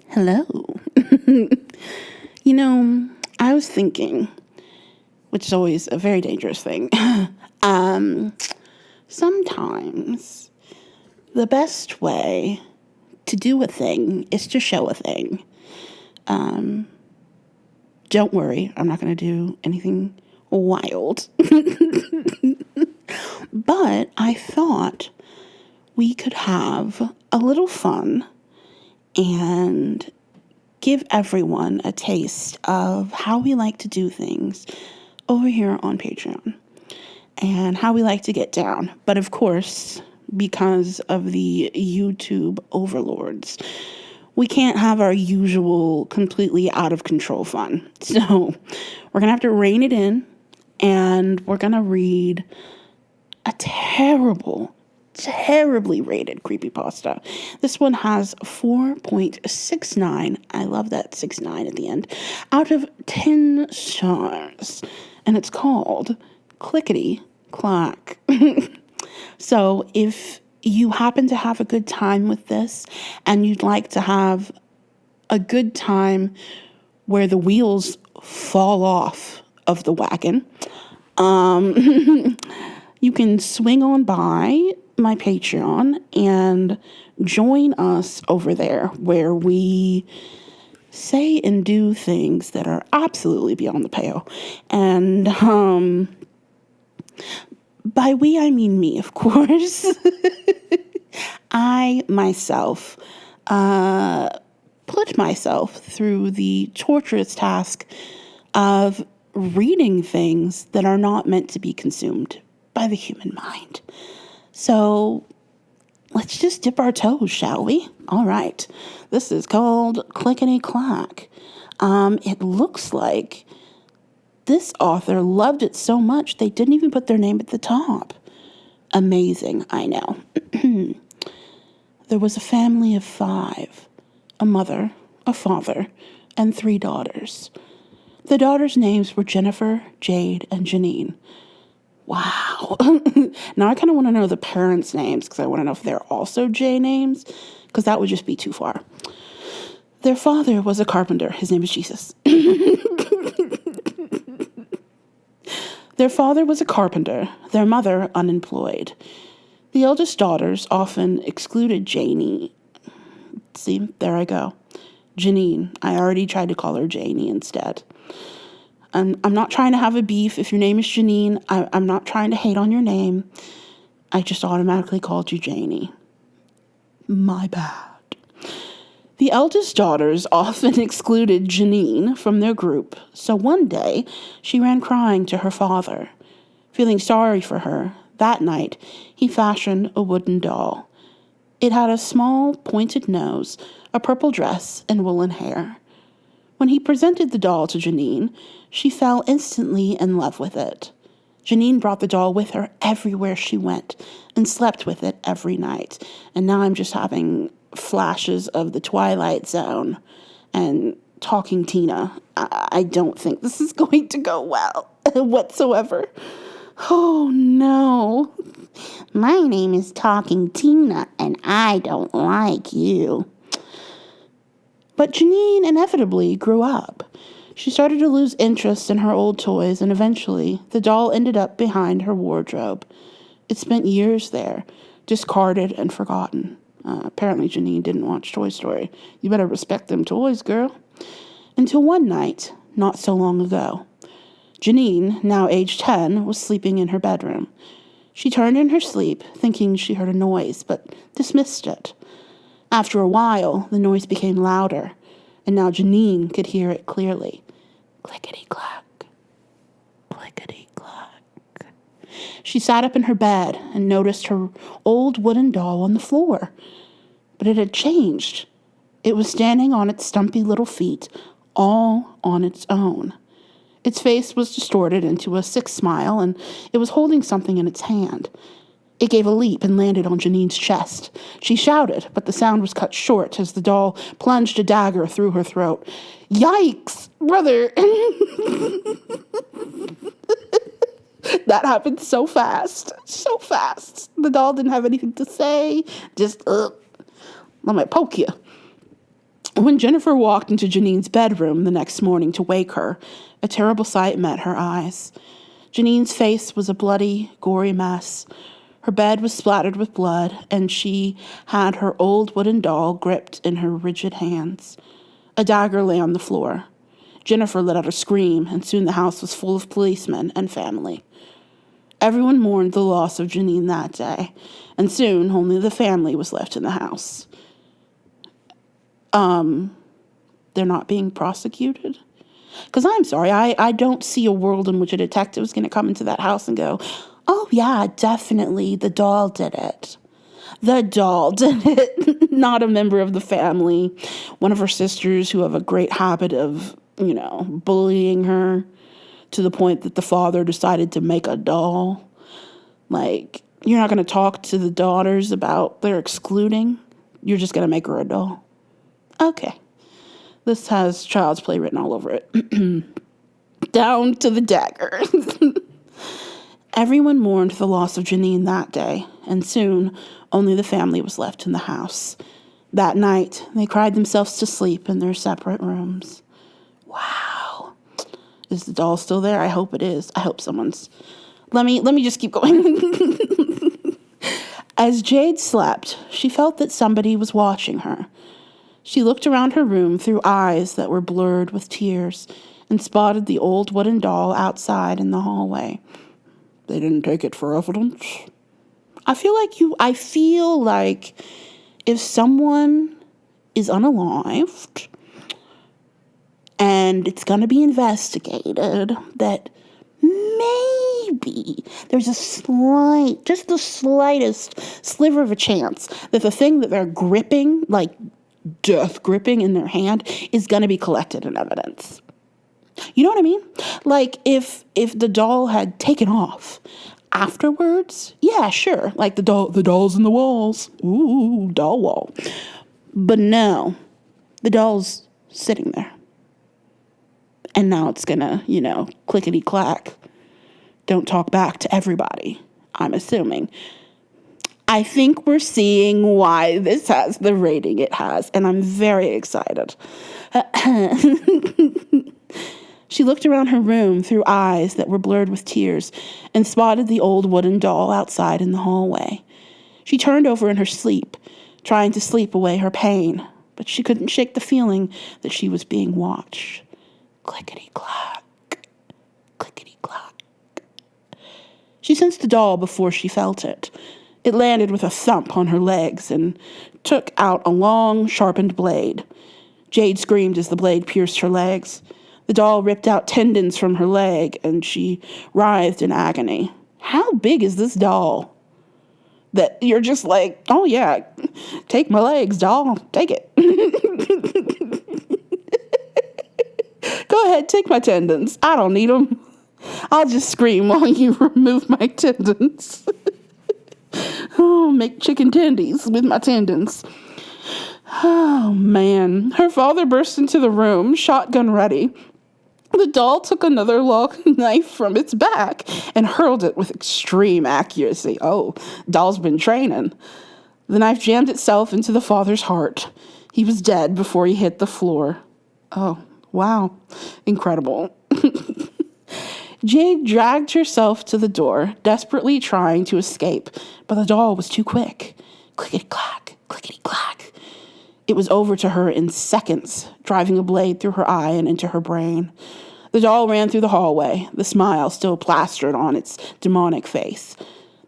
Hello. I was thinking, which is always a very dangerous thing, um, sometimes the best way to do a thing is to show a thing. Don't worry, I'm not going to do anything wild. But I thought we could have a little fun and give everyone a taste of how we like to do things over here on Patreon and how we like to get down. But of course, because of the YouTube overlords, we can't have our usual completely out of control fun. So we're going to have to rein it in, and we're going to read a terribly rated creepypasta. This one has 4.69. I love that 69 at the end. Out of 10 stars. And it's called Clickity, Clack. So if you happen to have a good time with this and you'd like to have a good time where the wheels fall off of the wagon, you can swing on by my Patreon and join us over there where we say and do things that are absolutely beyond the pale. And by we, I mean me, of course. I myself put myself through the torturous task of reading things that are not meant to be consumed by the human mind. So let's just dip our toes, shall we? All right. This is called Clickity Clack. It looks like this author loved it so much they didn't even put their name at the top. Amazing, I know. There was a family of 5, a mother, a father, and 3 daughters. The daughters' names were Jennifer, Jade, and Janine. Wow. Now I kind of want to know the parents' names because I want to know if they're also J names, because that would just be too far. Their father was a carpenter. His name is Jesus. Their father was a carpenter, their mother unemployed. The eldest daughters often excluded Janie. See, there I go. Janine. I already tried to call her Janie instead. I'm not trying to have a beef. If your name is Janine, I'm not trying to hate on your name. I just automatically called you Janie. My bad. The eldest daughters often excluded Janine from their group, so one day she ran crying to her father. Feeling sorry for her, that night he fashioned a wooden doll. It had a small, pointed nose, a purple dress, and woolen hair. When he presented the doll to Janine, she fell instantly in love with it. Janine brought the doll with her everywhere she went and slept with it every night. And now I'm just having flashes of the Twilight Zone and Talking Tina. I don't think this is going to go well whatsoever. Oh, no. My name is Talking Tina, and I don't like you. But Janine inevitably grew up. She started to lose interest in her old toys, and eventually the doll ended up behind her wardrobe. It spent years there, discarded and forgotten. Apparently Janine didn't watch Toy Story. You better respect them toys, girl. Until one night, not so long ago. Janine, now age 10, was sleeping in her bedroom. She turned in her sleep, thinking she heard a noise, but dismissed it. After a while, the noise became louder, and now Janine could hear it clearly. Clickety-clack, clickety-clack. She sat up in her bed and noticed her old wooden doll on the floor. But it had changed. It was standing on its stumpy little feet, all on its own. Its face was distorted into a sick smile, and it was holding something in its hand. It gave a leap and landed on Janine's chest. She shouted, but the sound was cut short as the doll plunged a dagger through her throat. Yikes, brother! That happened so fast. So fast. The doll didn't have anything to say. Just, let me poke you. When Jennifer walked into Janine's bedroom the next morning to wake her, a terrible sight met her eyes. Janine's face was a bloody, gory mess. Her bed was splattered with blood, and she had her old wooden doll gripped in her rigid hands. A dagger lay on the floor. Jennifer let out a scream, and soon the house was full of policemen and family. Everyone mourned the loss of Janine that day, and soon only the family was left in the house. They're not being prosecuted? Because I'm sorry, I don't see a world in which a detective is going to come into that house and go, oh yeah, definitely, the doll did it. The doll did it, not a member of the family. One of her sisters who have a great habit of, bullying her to the point that the father decided to make a doll. Like, you're not going to talk to the daughters about their excluding. You're just going to make her a doll. Okay. This has child's play written all over it. Down to the dagger. Everyone mourned the loss of Janine that day, and soon only the family was left in the house. That night, they cried themselves to sleep in their separate rooms. Wow. Is the doll still there? I hope it is. I hope someone's... Let me just keep going. As Jade slept, she felt that somebody was watching her. She looked around her room through eyes that were blurred with tears and spotted the old wooden doll outside in the hallway. They didn't take it for evidence. I feel like if someone is unalived and it's going to be investigated, that maybe there's just the slightest sliver of a chance that the thing that they're gripping, like death gripping in their hand, is going to be collected in evidence. You know what I mean? Like, if the doll had taken off afterwards, yeah, sure. Like, the doll's in the walls. Ooh, doll wall. But no, the doll's sitting there. And now it's gonna, clickety clack. Don't talk back to everybody, I'm assuming. I think we're seeing why this has the rating it has, and I'm very excited. She looked around her room through eyes that were blurred with tears and spotted the old wooden doll outside in the hallway. She turned over in her sleep, trying to sleep away her pain, but she couldn't shake the feeling that she was being watched. Clickety-clack, clickety-clack. She sensed the doll before she felt it. It landed with a thump on her legs and took out a long, sharpened blade. Jade screamed as the blade pierced her legs. The doll ripped out tendons from her leg, and she writhed in agony. How big is this doll? That you're just like, oh yeah, take my legs, doll, take it. Go ahead, take my tendons. I don't need them. I'll just scream while you remove my tendons. Oh, make chicken tendies with my tendons. Oh, man. Her father burst into the room, shotgun ready. The doll took another long knife from its back and hurled it with extreme accuracy. Oh, doll's been training. The knife jammed itself into the father's heart. He was dead before he hit the floor. Oh, wow. Incredible. Jade dragged herself to the door, desperately trying to escape, but the doll was too quick. Clickety-clack, clickety-clack. It was over to her in seconds, driving a blade through her eye and into her brain. The doll ran through the hallway, the smile still plastered on its demonic face.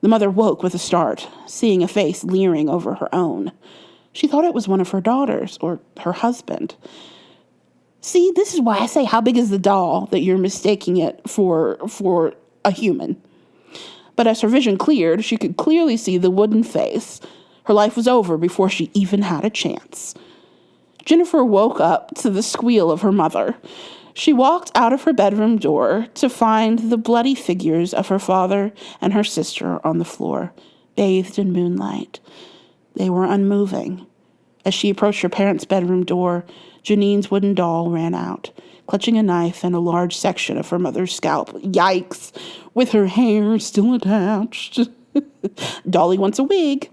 The mother woke with a start, seeing a face leering over her own. She thought it was one of her daughters or her husband. See, this is why I say, how big is the doll that you're mistaking it for a human? But as her vision cleared, she could clearly see the wooden face. Her life was over before she even had a chance. Jennifer woke up to the squeal of her mother. She walked out of her bedroom door to find the bloody figures of her father and her sister on the floor, bathed in moonlight. They were unmoving. As she approached her parents' bedroom door, Janine's wooden doll ran out, clutching a knife and a large section of her mother's scalp. Yikes! With her hair still attached. Dolly wants a wig.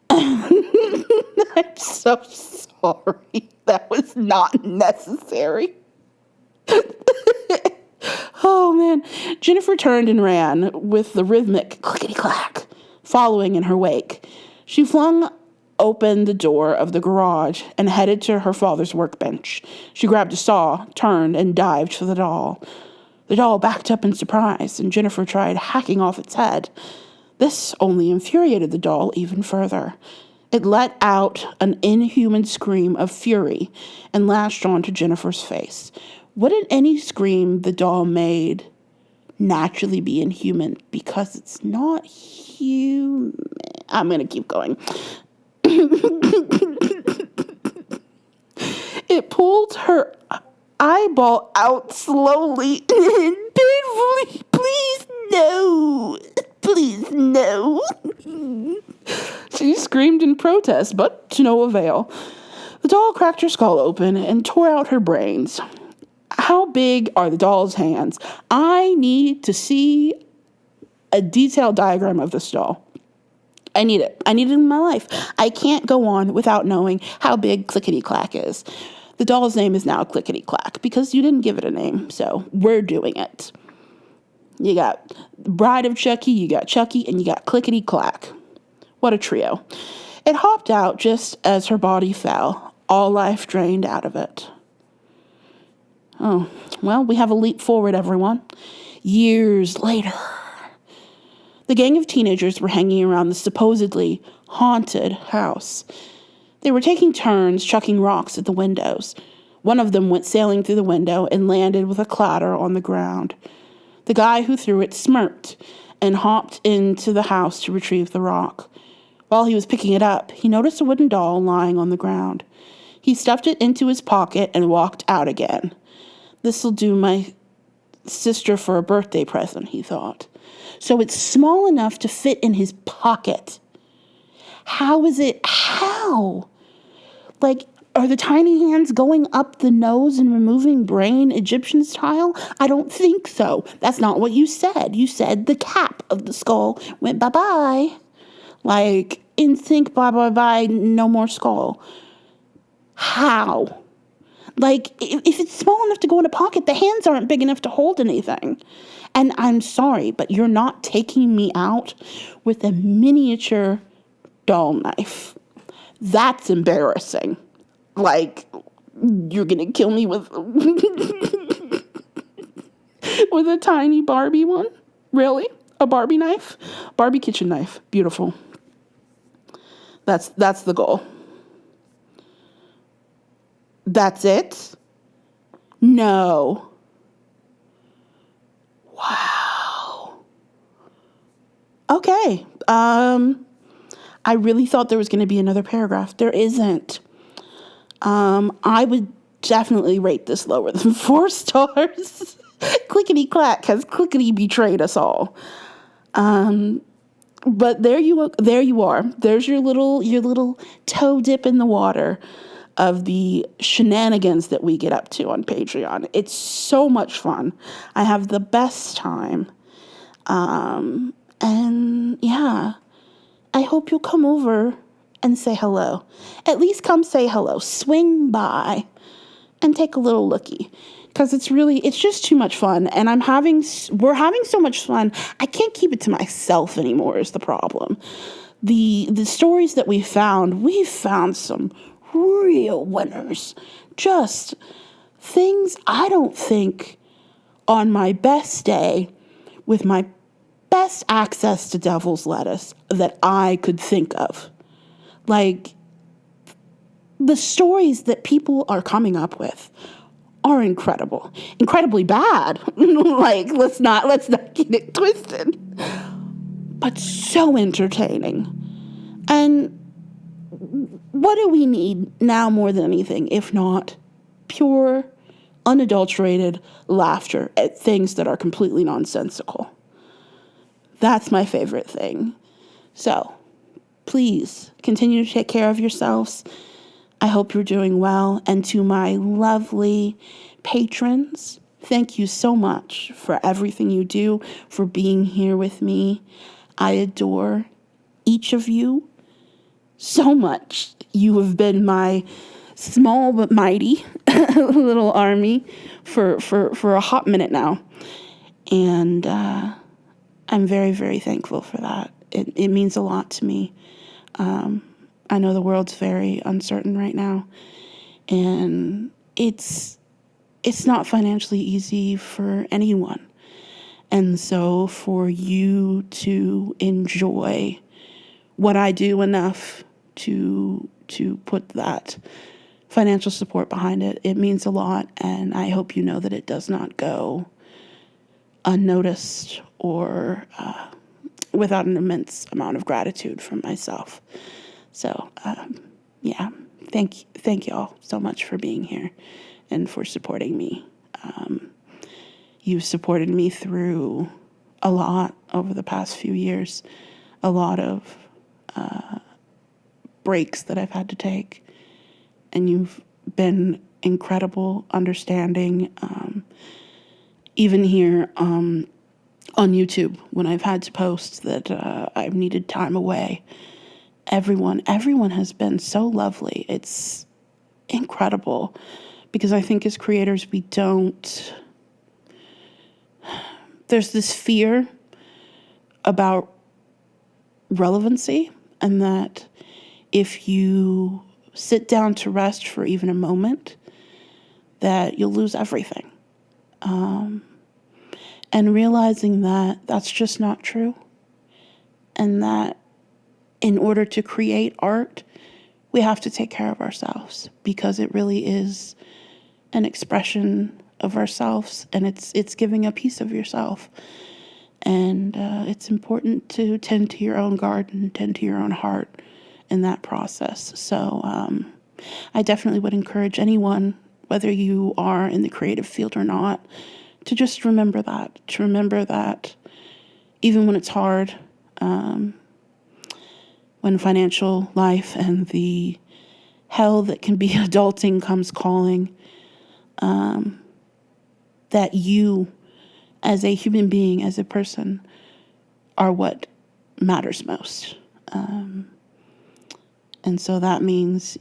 I'm so sorry. sorry. That was not necessary. Oh, man. Jennifer turned and ran with the rhythmic clickety-clack following in her wake. She flung open the door of the garage and headed to her father's workbench. She grabbed a saw, turned, and dived for the doll. The doll backed up in surprise, and Jennifer tried hacking off its head. This only infuriated the doll even further. It let out an inhuman scream of fury and lashed onto Jennifer's face. Wouldn't any scream the doll made naturally be inhuman because it's not human? I'm going to keep going. It pulled her eyeball out slowly and painfully. Please, no. Please, no. She screamed in protest, but to no avail. The doll cracked her skull open and tore out her brains. How big are the doll's hands? I need to see a detailed diagram of this doll. I need it. I need it in my life. I can't go on without knowing how big Clickity Clack is. The doll's name is now Clickity Clack because you didn't give it a name, so we're doing it. You got Bride of Chucky, you got Chucky, and you got Clickity Clack. What a trio. It hopped out just as her body fell, all life drained out of it. Oh, well, we have a leap forward, everyone. Years later, the gang of teenagers were hanging around the supposedly haunted house. They were taking turns chucking rocks at the windows. One of them went sailing through the window and landed with a clatter on the ground. The guy who threw it smirked and hopped into the house to retrieve the rock. While he was picking it up, he noticed a wooden doll lying on the ground. He stuffed it into his pocket and walked out again. This'll do my sister for a birthday present, he thought. So it's small enough to fit in his pocket. How? Like, are the tiny hands going up the nose and removing brain Egyptian style? I don't think so. That's not what you said. You said the cap of the skull went bye-bye. Like, in sync, bye-bye-bye, no more skull. How? Like, if it's small enough to go in a pocket, the hands aren't big enough to hold anything. And I'm sorry, but you're not taking me out with a miniature doll knife. That's embarrassing. Like, you're going to kill me with with a tiny Barbie one? Really? A Barbie knife? Barbie kitchen knife. Beautiful. That's the goal. That's it? No. Wow. Okay. I really thought there was going to be another paragraph. There isn't. I would definitely rate this lower than 4 stars. Clickety Clack has clickety betrayed us all. But there you are. There's your little toe dip in the water of the shenanigans that we get up to on Patreon. It's so much fun. I have the best time. And yeah, I hope you'll come over and say hello. At least come say hello. Swing by and take a little looky. Because it's just too much fun. And we're having so much fun, I can't keep it to myself anymore is the problem. The stories that we've found some real winners. Just things I don't think on my best day with my best access to devil's lettuce that I could think of. Like, the stories that people are coming up with are incredible. Incredibly bad. Like, let's not get it twisted. But so entertaining. And what do we need now more than anything, if not pure, unadulterated laughter at things that are completely nonsensical? That's my favorite thing. So, please continue to take care of yourselves. I hope you're doing well. And to my lovely patrons, thank you so much for everything you do, for being here with me. I adore each of you so much. You have been my small but mighty little army for a hot minute now. And I'm very, very thankful for that. It means a lot to me. I know the world's very uncertain right now, and it's not financially easy for anyone. And so for you to enjoy what I do enough to put that financial support behind it, it means a lot. And I hope you know that it does not go unnoticed or without an immense amount of gratitude from myself. So, yeah, thank you all so much for being here and for supporting me. You've supported me through a lot over the past few years, a lot of breaks that I've had to take, and you've been incredible, understanding, even here on YouTube when I've had to post that I've needed time away. Everyone has been so lovely. It's incredible because I think as creators there's this fear about relevancy, and that if you sit down to rest for even a moment, that you'll lose everything. And realizing that that's just not true, and that in order to create art, we have to take care of ourselves, because it really is an expression of ourselves, and it's giving a piece of yourself. And it's important to tend to your own garden, tend to your own heart in that process. So I definitely would encourage anyone, whether you are in the creative field or not, to just remember that even when it's hard, when financial life and the hell that can be adulting comes calling, that you, as a human being, as a person, are what matters most. And so that means,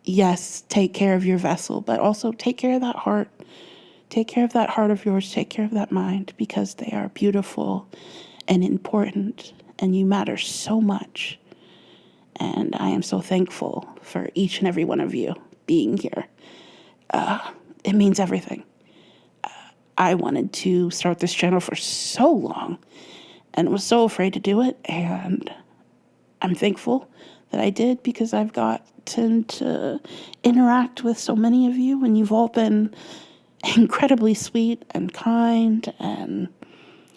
yes, take care of your vessel, but also take care of that heart. Take care of that heart of yours. Take care of that mind, because they are beautiful and important, and you matter so much. And I am so thankful for each and every one of you being here. It means everything. I wanted to start this channel for so long and was so afraid to do it. And I'm thankful that I did, because I've gotten to interact with so many of you, and you've all been incredibly sweet and kind and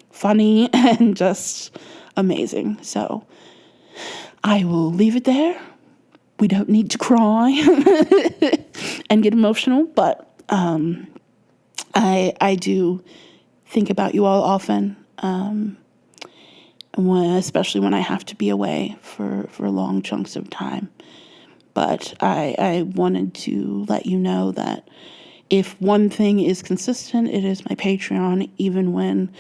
funny and just amazing. So I will leave it there. We don't need to cry and get emotional, but I do think about you all often, especially when I have to be away for long chunks of time. But I wanted to let you know that if one thing is consistent, it is my Patreon, even when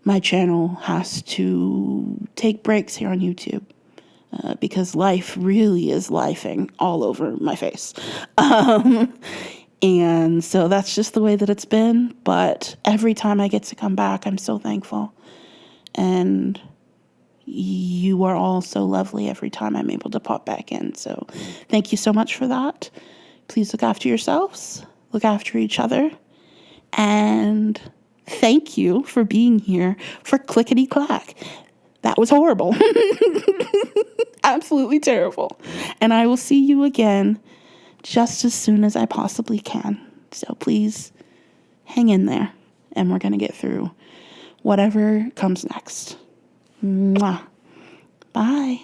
my channel has to take breaks here on YouTube. Because life really is lifing all over my face. And so that's just the way that it's been. But every time I get to come back, I'm so thankful. And you are all so lovely every time I'm able to pop back in. So thank you so much for that. Please look after yourselves. Look after each other. And thank you for being here for Clickity Clack. That was horrible. Absolutely terrible. And I will see you again just as soon as I possibly can. So please hang in there, and we're going to get through whatever comes next. Mwah. Bye.